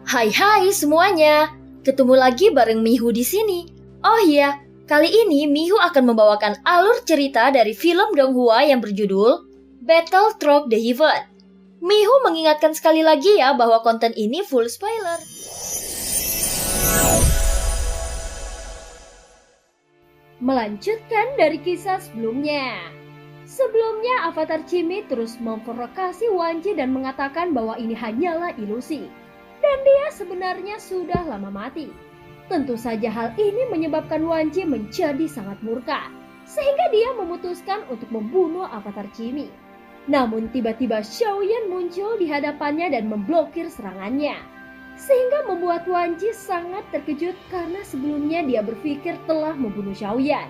Hai semuanya, ketemu lagi bareng Mihu di sini. Oh iya, kali ini Mihu akan membawakan alur cerita dari film Donghua yang berjudul Battle Through the Heaven. Mihu mengingatkan sekali lagi ya bahwa konten ini full spoiler. Melanjutkan dari kisah sebelumnya. Sebelumnya Avatar Chimi terus memprovokasi Wanji dan mengatakan bahwa ini hanyalah ilusi. Dan dia sebenarnya sudah lama mati. Tentu saja hal ini menyebabkan Wanji menjadi sangat murka, sehingga dia memutuskan untuk membunuh Avatar Chimi. Namun tiba-tiba Xiaoyan muncul di hadapannya dan memblokir serangannya, sehingga membuat Wanji sangat terkejut karena sebelumnya dia berpikir telah membunuh Xiaoyan.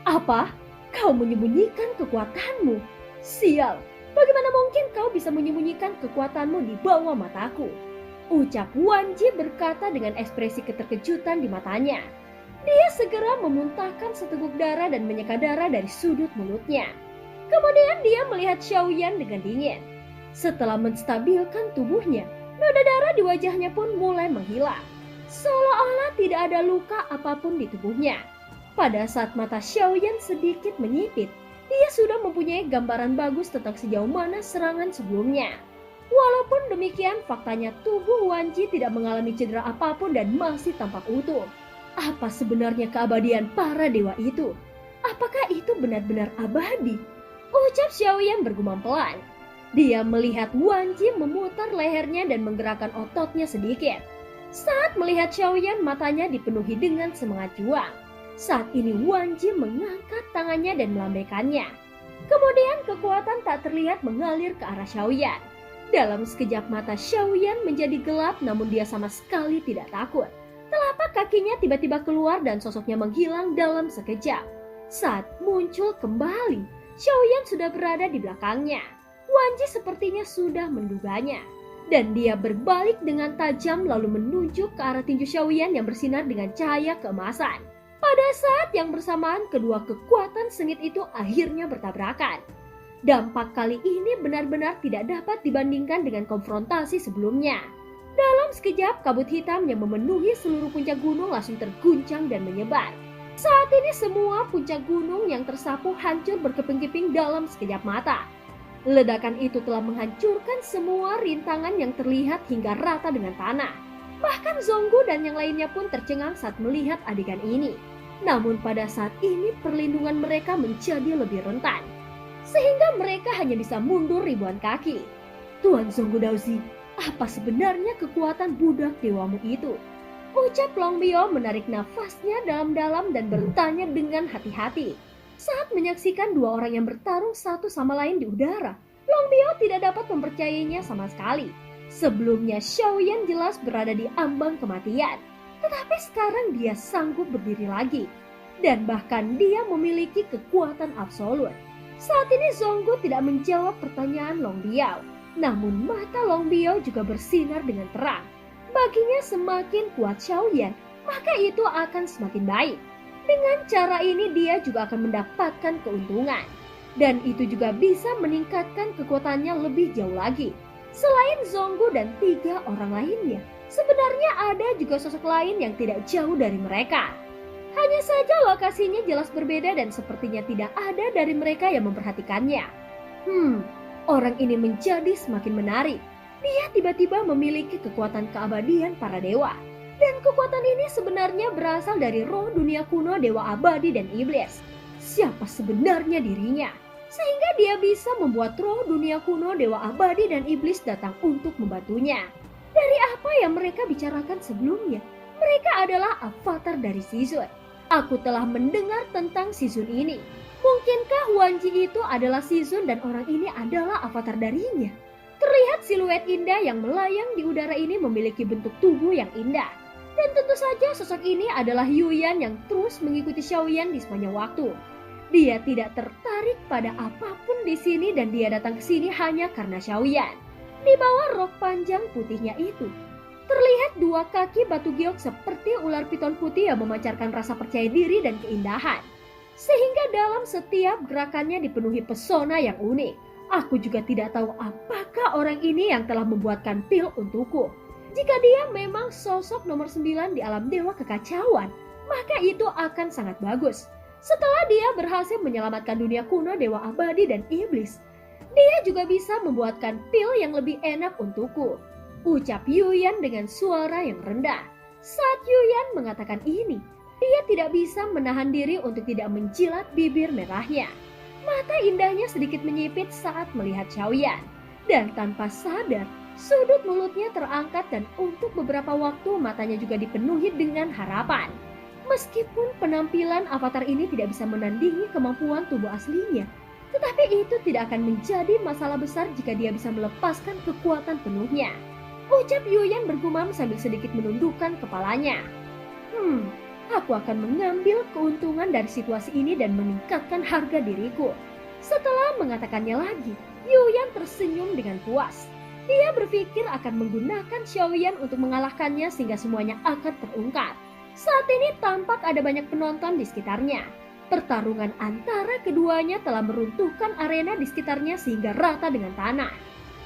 Apa? Kau menyembunyikan kekuatanmu? Sial, bagaimana mungkin kau bisa menyembunyikan kekuatanmu di bawah mataku? Ucap Wanji berkata dengan ekspresi keterkejutan di matanya. Dia segera memuntahkan seteguk darah dan menyeka darah dari sudut mulutnya. Kemudian dia melihat Xiaoyan dengan dingin. Setelah menstabilkan tubuhnya, noda darah di wajahnya pun mulai menghilang. Seolah-olah tidak ada luka apapun di tubuhnya. Pada saat mata Xiaoyan sedikit menyipit, dia sudah mempunyai gambaran bagus tentang sejauh mana serangan sebelumnya. Walaupun demikian, faktanya tubuh Wanji tidak mengalami cedera apapun dan masih tampak utuh. Apa sebenarnya keabadian para dewa itu? Apakah itu benar-benar abadi? Ucap Xiaoyan bergumam pelan. Dia melihat Wanji memutar lehernya dan menggerakkan ototnya sedikit. Saat melihat Xiaoyan, matanya dipenuhi dengan semangat juang. Saat ini Wanji mengangkat tangannya dan melambaikannya. Kemudian kekuatan tak terlihat mengalir ke arah Xiaoyan. Dalam sekejap mata Xiaoyan menjadi gelap, namun dia sama sekali tidak takut. Telapak kakinya tiba-tiba keluar dan sosoknya menghilang dalam sekejap. Saat muncul kembali, Xiaoyan sudah berada di belakangnya. Wanji sepertinya sudah menduganya. Dan dia berbalik dengan tajam lalu menunjuk ke arah tinju Xiaoyan yang bersinar dengan cahaya keemasan. Pada saat yang bersamaan, kedua kekuatan sengit itu akhirnya bertabrakan. Dampak kali ini benar-benar tidak dapat dibandingkan dengan konfrontasi sebelumnya. Dalam sekejap, kabut hitam yang memenuhi seluruh puncak gunung langsung terguncang dan menyebar. Saat ini semua puncak gunung yang tersapu hancur berkeping-keping dalam sekejap mata. Ledakan itu telah menghancurkan semua rintangan yang terlihat hingga rata dengan tanah. Bahkan Zonggu dan yang lainnya pun tercengang saat melihat adegan ini. Namun pada saat ini perlindungan mereka menjadi lebih rentan, sehingga mereka hanya bisa mundur ribuan kaki. Tuan Zonggu Daozi, apa sebenarnya kekuatan budak dewamu itu? Ucap Longbio menarik nafasnya dalam-dalam dan bertanya dengan hati-hati. Saat menyaksikan dua orang yang bertarung satu sama lain di udara, Longbio tidak dapat mempercayainya sama sekali. Sebelumnya Xiaoyan jelas berada di ambang kematian, tetapi sekarang dia sanggup berdiri lagi. Dan bahkan dia memiliki kekuatan absolut. Saat ini Zonggu tidak menjawab pertanyaan Longbio, namun mata Longbio juga bersinar dengan terang. Baginya semakin kuat Xiaoyan, maka itu akan semakin baik. Dengan cara ini dia juga akan mendapatkan keuntungan. Dan itu juga bisa meningkatkan kekuatannya lebih jauh lagi. Selain Zonggu dan 3 orang lainnya, sebenarnya ada juga sosok lain yang tidak jauh dari mereka. Hanya saja lokasinya jelas berbeda dan sepertinya tidak ada dari mereka yang memperhatikannya. Orang ini menjadi semakin menarik. Dia tiba-tiba memiliki kekuatan keabadian para dewa. Dan kekuatan ini sebenarnya berasal dari roh dunia kuno dewa abadi dan iblis. Siapa sebenarnya dirinya? Sehingga dia bisa membuat roh dunia kuno dewa abadi dan iblis datang untuk membantunya. Dari apa yang mereka bicarakan sebelumnya, mereka adalah avatar dari Shizun. Aku telah mendengar tentang Shizun ini. Mungkinkah Wanji itu adalah Shizun dan orang ini adalah avatar darinya? Terlihat siluet indah yang melayang di udara ini memiliki bentuk tubuh yang indah. Dan tentu saja sosok ini adalah Yuyan yang terus mengikuti Xiaoyan di sepanjang waktu. Dia tidak tertarik pada apapun di sini dan dia datang ke sini hanya karena Xiaoyan. Di bawah rok panjang putihnya itu, terlihat 2 kaki batu giok seperti ular piton putih yang memancarkan rasa percaya diri dan keindahan. Sehingga dalam setiap gerakannya dipenuhi pesona yang unik. Aku juga tidak tahu apakah orang ini yang telah membuatkan pil untukku. Jika dia memang sosok nomor 9 di alam dewa kekacauan, maka itu akan sangat bagus. Setelah dia berhasil menyelamatkan dunia kuno, dewa abadi dan iblis, dia juga bisa membuatkan pil yang lebih enak untukku, ucap Yuyan dengan suara yang rendah. Saat Yuyan mengatakan ini, dia tidak bisa menahan diri untuk tidak menjilat bibir merahnya. Mata indahnya sedikit menyipit saat melihat Xiaoyan, dan tanpa sadar, sudut mulutnya terangkat dan untuk beberapa waktu matanya juga dipenuhi dengan harapan. Meskipun penampilan avatar ini tidak bisa menandingi kemampuan tubuh aslinya, tetapi itu tidak akan menjadi masalah besar jika dia bisa melepaskan kekuatan penuhnya, ucap Yuyan bergumam sambil sedikit menundukkan kepalanya. Aku akan mengambil keuntungan dari situasi ini dan meningkatkan harga diriku. Setelah mengatakannya lagi, Yuyan tersenyum dengan puas. Dia berpikir akan menggunakan Xiaoyan untuk mengalahkannya sehingga semuanya akan terungkap. Saat ini tampak ada banyak penonton di sekitarnya. Pertarungan antara keduanya telah meruntuhkan arena di sekitarnya sehingga rata dengan tanah.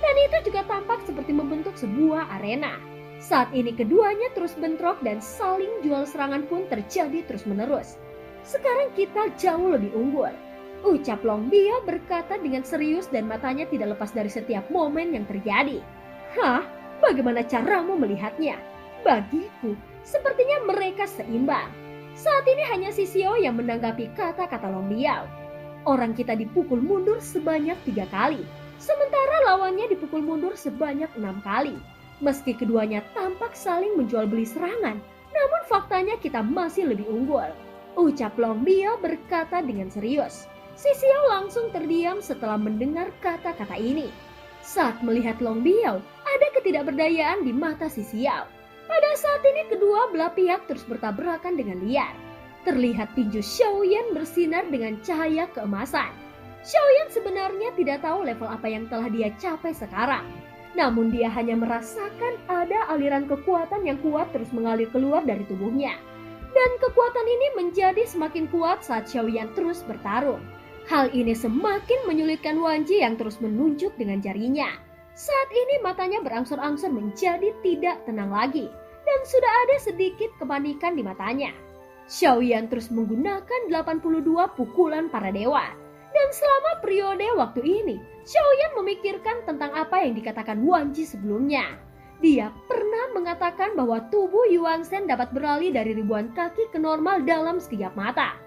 Dan itu juga tampak seperti membentuk sebuah arena. Saat ini keduanya terus bentrok dan saling jual serangan pun terjadi terus-menerus. Sekarang kita jauh lebih unggul, ucap Long Bio berkata dengan serius dan matanya tidak lepas dari setiap momen yang terjadi. Hah? Bagaimana caramu melihatnya? Bagiku, sepertinya mereka seimbang. Saat ini hanya Sisio yang menanggapi kata-kata Long Bio. Orang kita dipukul mundur sebanyak 3 kali, sementara lawannya dipukul mundur sebanyak 6 kali. Meski keduanya tampak saling menjual beli serangan, namun faktanya kita masih lebih unggul, ucap Long Bio berkata dengan serius. Sisio langsung terdiam setelah mendengar kata-kata ini. Saat melihat Long Bio, ada ketidakberdayaan di mata Sisio. Pada saat ini kedua belah pihak terus bertabrakan dengan liar. Terlihat tinju Xiaoyan bersinar dengan cahaya keemasan. Xiaoyan sebenarnya tidak tahu level apa yang telah dia capai sekarang. Namun dia hanya merasakan ada aliran kekuatan yang kuat terus mengalir keluar dari tubuhnya. Dan kekuatan ini menjadi semakin kuat saat Xiaoyan terus bertarung. Hal ini semakin menyulitkan Wanji yang terus menunjuk dengan jarinya. Saat ini matanya berangsur-angsur menjadi tidak tenang lagi. Dan sudah ada sedikit kepanikan di matanya. Xiaoyan terus menggunakan 82 pukulan para dewa. Dan selama periode waktu ini, Xiaoyan memikirkan tentang apa yang dikatakan Wanji sebelumnya. Dia pernah mengatakan bahwa tubuh Yuan Shen dapat beralih dari ribuan kaki ke normal dalam sekejap mata.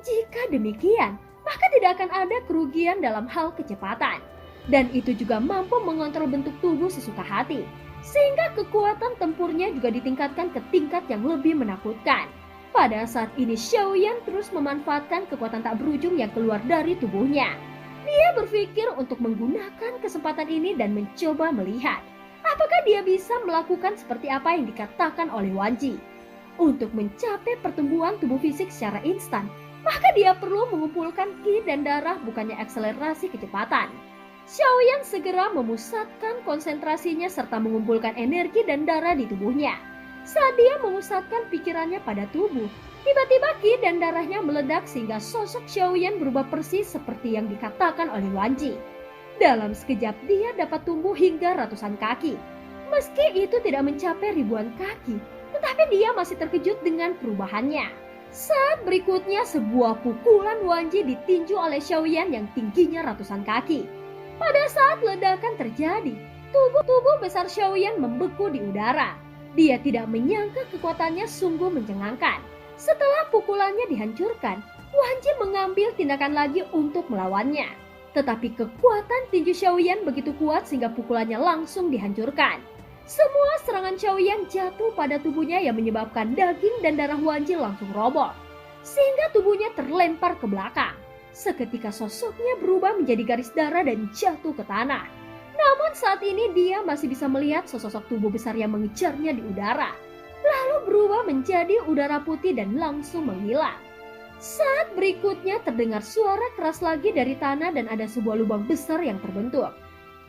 Jika demikian, maka tidak akan ada kerugian dalam hal kecepatan. Dan itu juga mampu mengontrol bentuk tubuh sesuka hati. Sehingga kekuatan tempurnya juga ditingkatkan ke tingkat yang lebih menakutkan. Pada saat ini Xiaoyan terus memanfaatkan kekuatan tak berujung yang keluar dari tubuhnya. Dia berpikir untuk menggunakan kesempatan ini dan mencoba melihat apakah dia bisa melakukan seperti apa yang dikatakan oleh Wanji. Untuk mencapai pertumbuhan tubuh fisik secara instan, maka dia perlu mengumpulkan ki dan darah bukannya akselerasi kecepatan. Xiaoyan segera memusatkan konsentrasinya serta mengumpulkan energi dan darah di tubuhnya. Saat dia memusatkan pikirannya pada tubuh, tiba-tiba ki dan darahnya meledak sehingga sosok Xiaoyan berubah persis seperti yang dikatakan oleh Wanji. Dalam sekejap dia dapat tumbuh hingga ratusan kaki. Meski itu tidak mencapai ribuan kaki, tetapi dia masih terkejut dengan perubahannya. Saat berikutnya sebuah pukulan Wanji ditinju oleh Xiaoyan yang tingginya ratusan kaki. Pada saat ledakan terjadi, tubuh besar Xiaoyan membeku di udara. Dia tidak menyangka kekuatannya sungguh mencengangkan. Setelah pukulannya dihancurkan, Wanji mengambil tindakan lagi untuk melawannya. Tetapi kekuatan tinju Xiaoyan begitu kuat sehingga pukulannya langsung dihancurkan. Semua serangan Xiaoyan jatuh pada tubuhnya yang menyebabkan daging dan darah Wanji langsung roboh. Sehingga tubuhnya terlempar ke belakang. Seketika sosoknya berubah menjadi garis darah dan jatuh ke tanah. Namun saat ini dia masih bisa melihat sesosok tubuh besar yang mengejarnya di udara. Lalu berubah menjadi udara putih dan langsung menghilang. Saat berikutnya terdengar suara keras lagi dari tanah dan ada sebuah lubang besar yang terbentuk.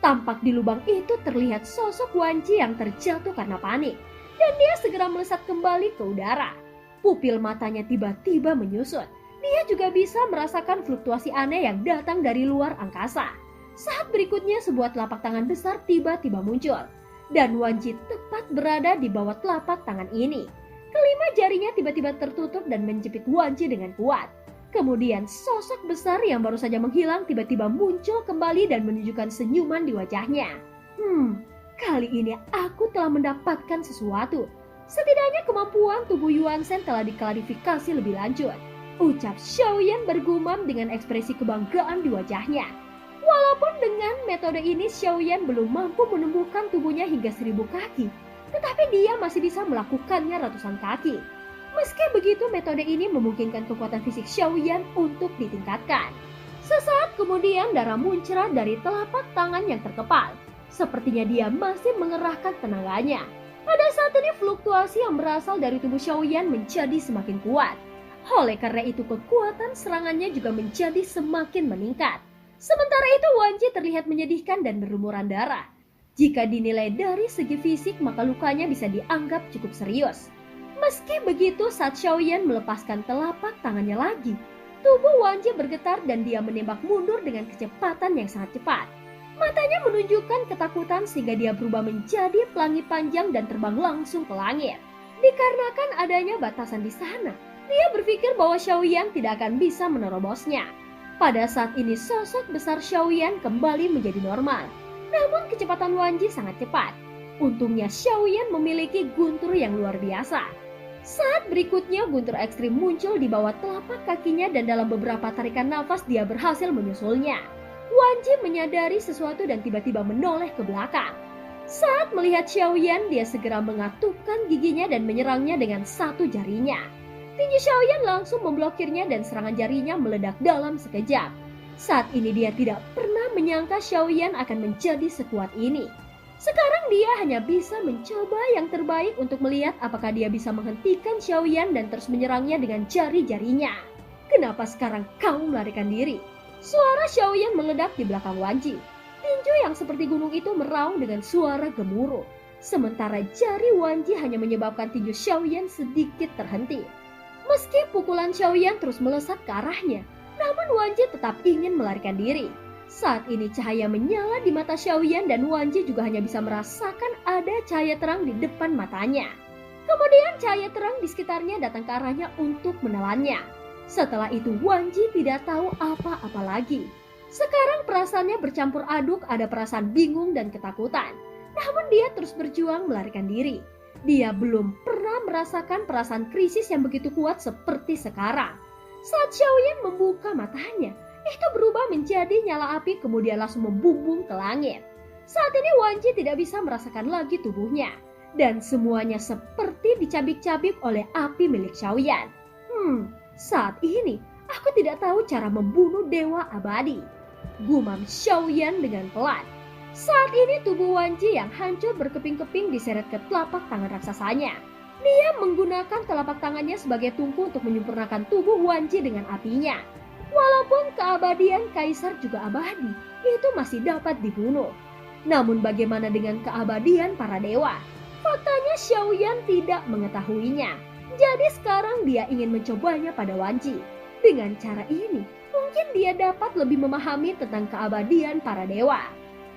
Tampak di lubang itu terlihat sosok Wanji yang terjatuh karena panik. Dan dia segera melesat kembali ke udara. Pupil matanya tiba-tiba menyusut. Dia juga bisa merasakan fluktuasi aneh yang datang dari luar angkasa. Saat berikutnya sebuah telapak tangan besar tiba-tiba muncul. Dan Wanji tepat berada di bawah telapak tangan ini. Kelima jarinya tiba-tiba tertutup dan menjepit Wanji dengan kuat. Kemudian sosok besar yang baru saja menghilang tiba-tiba muncul kembali dan menunjukkan senyuman di wajahnya. Kali ini aku telah mendapatkan sesuatu. Setidaknya kemampuan tubuh Yuan Shen telah diklarifikasi lebih lanjut. Ucap Xiaoyan bergumam dengan ekspresi kebanggaan di wajahnya. Walaupun dengan metode ini Xiaoyan belum mampu menumbuhkan tubuhnya hingga 1000 kaki, tetapi dia masih bisa melakukannya ratusan kaki. Meski begitu, metode ini memungkinkan kekuatan fisik Xiaoyan untuk ditingkatkan. Sesaat kemudian darah muncrat dari telapak tangan yang terkepal. Sepertinya dia masih mengerahkan tenaganya. Pada saat ini fluktuasi yang berasal dari tubuh Xiaoyan menjadi semakin kuat. Oleh karena itu kekuatan serangannya juga menjadi semakin meningkat. Sementara itu Wanji terlihat menyedihkan dan berlumuran darah. Jika dinilai dari segi fisik maka lukanya bisa dianggap cukup serius. Meski begitu saat Xiaoyan melepaskan telapak tangannya lagi, tubuh Wanji bergetar dan dia menembak mundur dengan kecepatan yang sangat cepat. Matanya menunjukkan ketakutan sehingga dia berubah menjadi pelangi panjang dan terbang langsung ke langit. Dikarenakan adanya batasan di sana, dia berpikir bahwa Xiaoyan tidak akan bisa menerobosnya. Pada saat ini sosok besar Xiaoyan kembali menjadi normal. Namun kecepatan Wanji sangat cepat. Untungnya Xiaoyan memiliki guntur yang luar biasa. Saat berikutnya guntur ekstrim muncul di bawah telapak kakinya dan dalam beberapa tarikan nafas dia berhasil menyusulnya. Wanji menyadari sesuatu dan tiba-tiba menoleh ke belakang. Saat melihat Xiaoyan dia segera mengatupkan giginya dan menyerangnya dengan satu jarinya. Tinju Xiaoyan langsung memblokirnya dan serangan jarinya meledak dalam sekejap. Saat ini dia tidak pernah menyangka Xiaoyan akan menjadi sekuat ini. Sekarang dia hanya bisa mencoba yang terbaik untuk melihat apakah dia bisa menghentikan Xiaoyan dan terus menyerangnya dengan jari-jarinya. Kenapa sekarang kau melarikan diri? Suara Xiaoyan meledak di belakang Wanji. Tinju yang seperti gunung itu meraung dengan suara gemuruh. Sementara jari Wanji hanya menyebabkan tinju Xiaoyan sedikit terhenti. Meski pukulan Xiaoyan terus melesat ke arahnya, namun Wanji tetap ingin melarikan diri. Saat ini cahaya menyala di mata Xiaoyan dan Wanji juga hanya bisa merasakan ada cahaya terang di depan matanya. Kemudian cahaya terang di sekitarnya datang ke arahnya untuk menelannya. Setelah itu Wanji tidak tahu apa-apa lagi. Sekarang perasaannya bercampur aduk, ada perasaan bingung dan ketakutan. Namun dia terus berjuang melarikan diri. Dia belum pernah merasakan perasaan krisis yang begitu kuat seperti sekarang. Saat Xiaoyan membuka matanya, itu berubah menjadi nyala api kemudian langsung membumbung ke langit. Saat ini Wanji tidak bisa merasakan lagi tubuhnya. Dan semuanya seperti dicabik-cabik oleh api milik Xiaoyan. Saat ini aku tidak tahu cara membunuh dewa abadi. Gumam Xiaoyan dengan pelan. Saat ini tubuh Wanji yang hancur berkeping-keping diseret ke telapak tangan raksasanya. Dia menggunakan telapak tangannya sebagai tungku untuk menyempurnakan tubuh Wanji dengan apinya. Walaupun keabadian kaisar juga abadi, itu masih dapat dibunuh. Namun bagaimana dengan keabadian para dewa? Faktanya Xiaoyan tidak mengetahuinya. Jadi sekarang dia ingin mencobanya pada Wanji. Dengan cara ini, mungkin dia dapat lebih memahami tentang keabadian para dewa.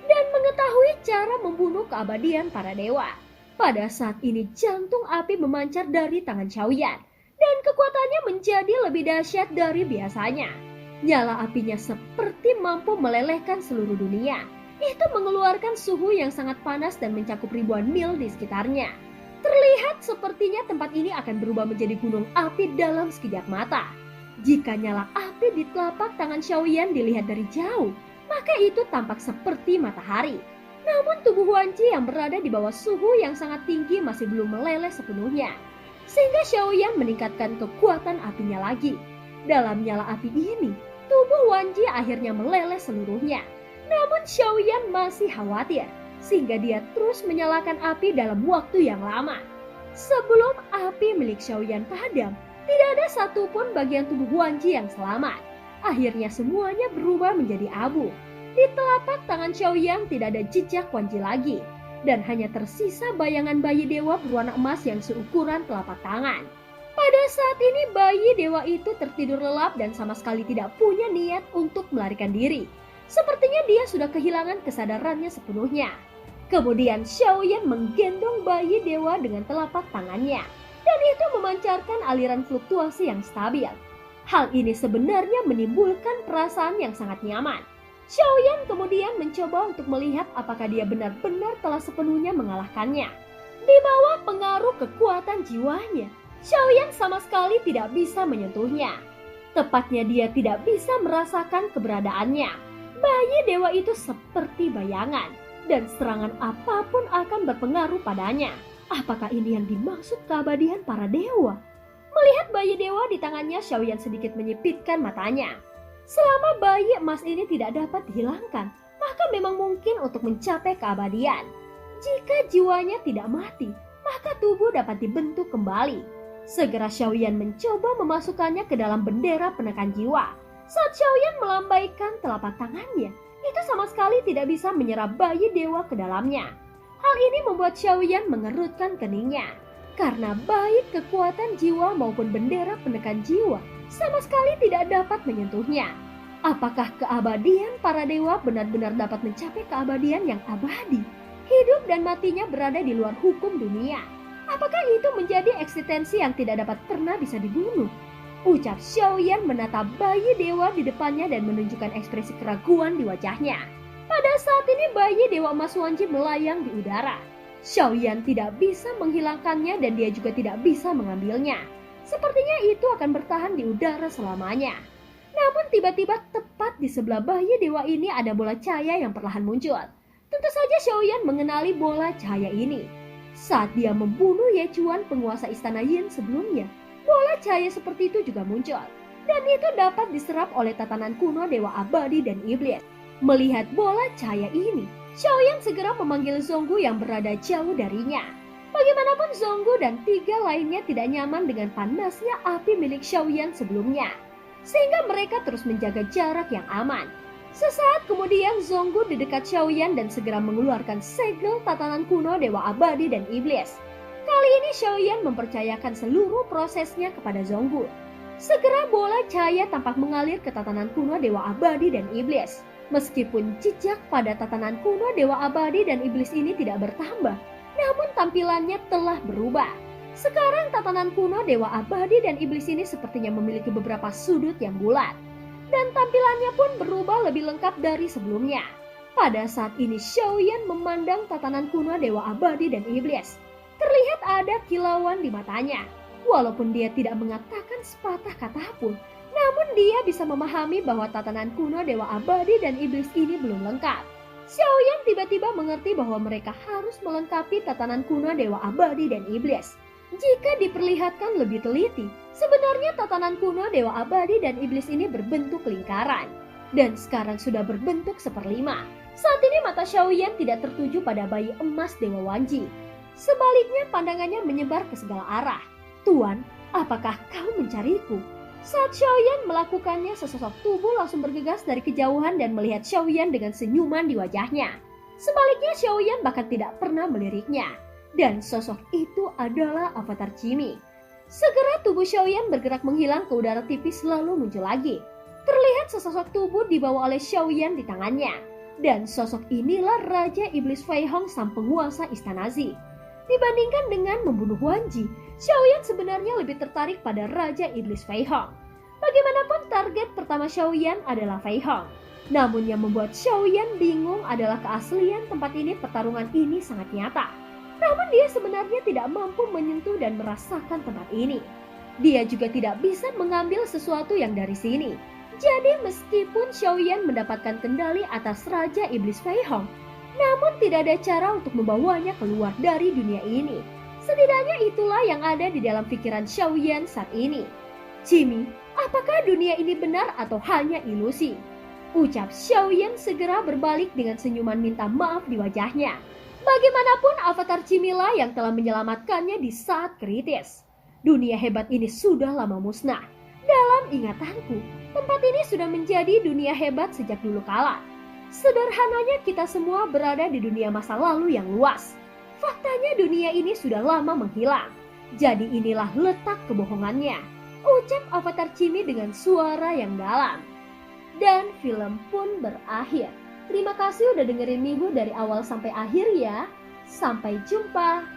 Dan mengetahui cara membunuh keabadian para dewa. Pada saat ini jantung api memancar dari tangan Xiaoyan. Dan kekuatannya menjadi lebih dahsyat dari biasanya. Nyala apinya seperti mampu melelehkan seluruh dunia. Itu mengeluarkan suhu yang sangat panas dan mencakup ribuan mil di sekitarnya. Terlihat sepertinya tempat ini akan berubah menjadi gunung api dalam sekejap mata. Jika nyala api di telapak tangan Xiaoyan dilihat dari jauh, maka itu tampak seperti matahari. Namun tubuh Wanji yang berada di bawah suhu yang sangat tinggi masih belum meleleh sepenuhnya. Sehingga Xiaoyan meningkatkan kekuatan apinya lagi. Dalam nyala api ini, tubuh Wanji akhirnya meleleh seluruhnya. Namun Xiaoyan masih khawatir, sehingga dia terus menyalakan api dalam waktu yang lama. Sebelum api milik Xiaoyan padam, tidak ada satupun bagian tubuh Wanji yang selamat. Akhirnya semuanya berubah menjadi abu. Di telapak tangan Xiaoyan tidak ada jejak Wanji lagi. Dan hanya tersisa bayangan bayi dewa berwarna emas yang seukuran telapak tangan. Pada saat ini bayi dewa itu tertidur lelap dan sama sekali tidak punya niat untuk melarikan diri. Sepertinya dia sudah kehilangan kesadarannya sepenuhnya. Kemudian Xiaoyan menggendong bayi dewa dengan telapak tangannya, dan itu memancarkan aliran fluktuasi yang stabil. Hal ini sebenarnya menimbulkan perasaan yang sangat nyaman. Xiaoyan kemudian mencoba untuk melihat apakah dia benar-benar telah sepenuhnya mengalahkannya. Di bawah pengaruh kekuatan jiwanya, Xiaoyan sama sekali tidak bisa menyentuhnya. Tepatnya dia tidak bisa merasakan keberadaannya. Bayi dewa itu seperti bayangan, dan serangan apapun akan berpengaruh padanya. Apakah ini yang dimaksud keabadian para dewa? Melihat bayi dewa di tangannya, Xiaoyan sedikit menyipitkan matanya. Selama bayi emas ini tidak dapat dihilangkan, maka memang mungkin untuk mencapai keabadian. Jika jiwanya tidak mati, maka tubuh dapat dibentuk kembali. Segera Xiaoyan mencoba memasukkannya ke dalam bendera penekan jiwa. Saat Xiaoyan melambaikan telapak tangannya, itu sama sekali tidak bisa menyerap bayi dewa ke dalamnya. Hal ini membuat Xiaoyan mengerutkan keningnya, karena baik kekuatan jiwa maupun bendera penekan jiwa sama sekali tidak dapat menyentuhnya. Apakah keabadian para dewa benar-benar dapat mencapai keabadian yang abadi? Hidup dan matinya berada di luar hukum dunia. Apakah itu menjadi eksistensi yang tidak dapat pernah bisa dibunuh? Ucap Xiaoyan menatap bayi dewa di depannya dan menunjukkan ekspresi keraguan di wajahnya. Pada saat ini bayi dewa emas Wanji melayang di udara. Xiaoyan tidak bisa menghilangkannya dan dia juga tidak bisa mengambilnya. Sepertinya itu akan bertahan di udara selamanya. Namun tiba-tiba tepat di sebelah bayi dewa ini ada bola cahaya yang perlahan muncul. Tentu saja Xiaoyan mengenali bola cahaya ini. Saat dia membunuh Ye Chuan, penguasa istana Yin sebelumnya, bola cahaya seperti itu juga muncul. Dan itu dapat diserap oleh tatanan kuno dewa abadi dan iblis. Melihat bola cahaya ini, Xiaoyan segera memanggil Zonggu yang berada jauh darinya. Bagaimanapun Zonggu dan tiga lainnya tidak nyaman dengan panasnya api milik Xiaoyan sebelumnya, sehingga mereka terus menjaga jarak yang aman. Sesaat kemudian Zonggu di dekat Xiaoyan dan segera mengeluarkan segel tatanan kuno dewa abadi dan iblis. Kali ini Xiaoyan mempercayakan seluruh prosesnya kepada Zonggu. Segera bola cahaya tampak mengalir ke tatanan kuno dewa abadi dan iblis. Meskipun jejak pada tatanan kuno dewa abadi dan iblis ini tidak bertambah, namun tampilannya telah berubah. Sekarang tatanan kuno dewa abadi dan iblis ini sepertinya memiliki beberapa sudut yang bulat. Dan tampilannya pun berubah lebih lengkap dari sebelumnya. Pada saat ini Xiaoyan memandang tatanan kuno dewa abadi dan iblis. Terlihat ada kilauan di matanya. Walaupun dia tidak mengatakan sepatah kata pun, namun dia bisa memahami bahwa tatanan kuno dewa abadi dan iblis ini belum lengkap. Xiaoyan tiba-tiba mengerti bahwa mereka harus melengkapi tatanan kuno dewa abadi dan iblis. Jika diperlihatkan lebih teliti, sebenarnya tatanan kuno dewa abadi dan iblis ini berbentuk lingkaran. Dan sekarang sudah berbentuk seperlima. Saat ini mata Xiaoyan tidak tertuju pada bayi emas dewa Wanji. Sebaliknya pandangannya menyebar ke segala arah. Tuan, apakah kau mencariku? Saat Xiaoyan melakukannya, sesosok tubuh langsung bergegas dari kejauhan dan melihat Xiaoyan dengan senyuman di wajahnya. Sebaliknya Xiaoyan bahkan tidak pernah meliriknya. Dan sosok itu adalah avatar Cimi. Segera tubuh Xiaoyan bergerak menghilang ke udara tipis lalu muncul lagi. Terlihat sesosok tubuh dibawa oleh Xiaoyan di tangannya. Dan sosok inilah Raja Iblis Fei Hong, sang penguasa Istana Zi. Dibandingkan dengan membunuh Wanji, Xiaoyan sebenarnya lebih tertarik pada Raja Iblis Fei Hong. Bagaimanapun target pertama Xiaoyan adalah Fei Hong. Namun yang membuat Xiaoyan bingung adalah keaslian tempat ini. Pertarungan ini sangat nyata. Namun dia sebenarnya tidak mampu menyentuh dan merasakan tempat ini. Dia juga tidak bisa mengambil sesuatu yang dari sini. Jadi meskipun Xiaoyan mendapatkan kendali atas Raja Iblis Fei Hong, namun tidak ada cara untuk membawanya keluar dari dunia ini. Setidaknya itulah yang ada di dalam pikiran Xiaoyan saat ini. Cimi, apakah dunia ini benar atau hanya ilusi? Ucap Xiaoyan segera berbalik dengan senyuman minta maaf di wajahnya. Bagaimanapun avatar Cimilah yang telah menyelamatkannya di saat kritis. Dunia hebat ini sudah lama musnah. Dalam ingatanku, tempat ini sudah menjadi dunia hebat sejak dulu kala. Sederhananya kita semua berada di dunia masa lalu yang luas. Faktanya dunia ini sudah lama menghilang. Jadi inilah letak kebohongannya. Ucap avatar Cimi dengan suara yang dalam. Dan film pun berakhir. Terima kasih udah dengerin Mihu dari awal sampai akhir ya. Sampai jumpa.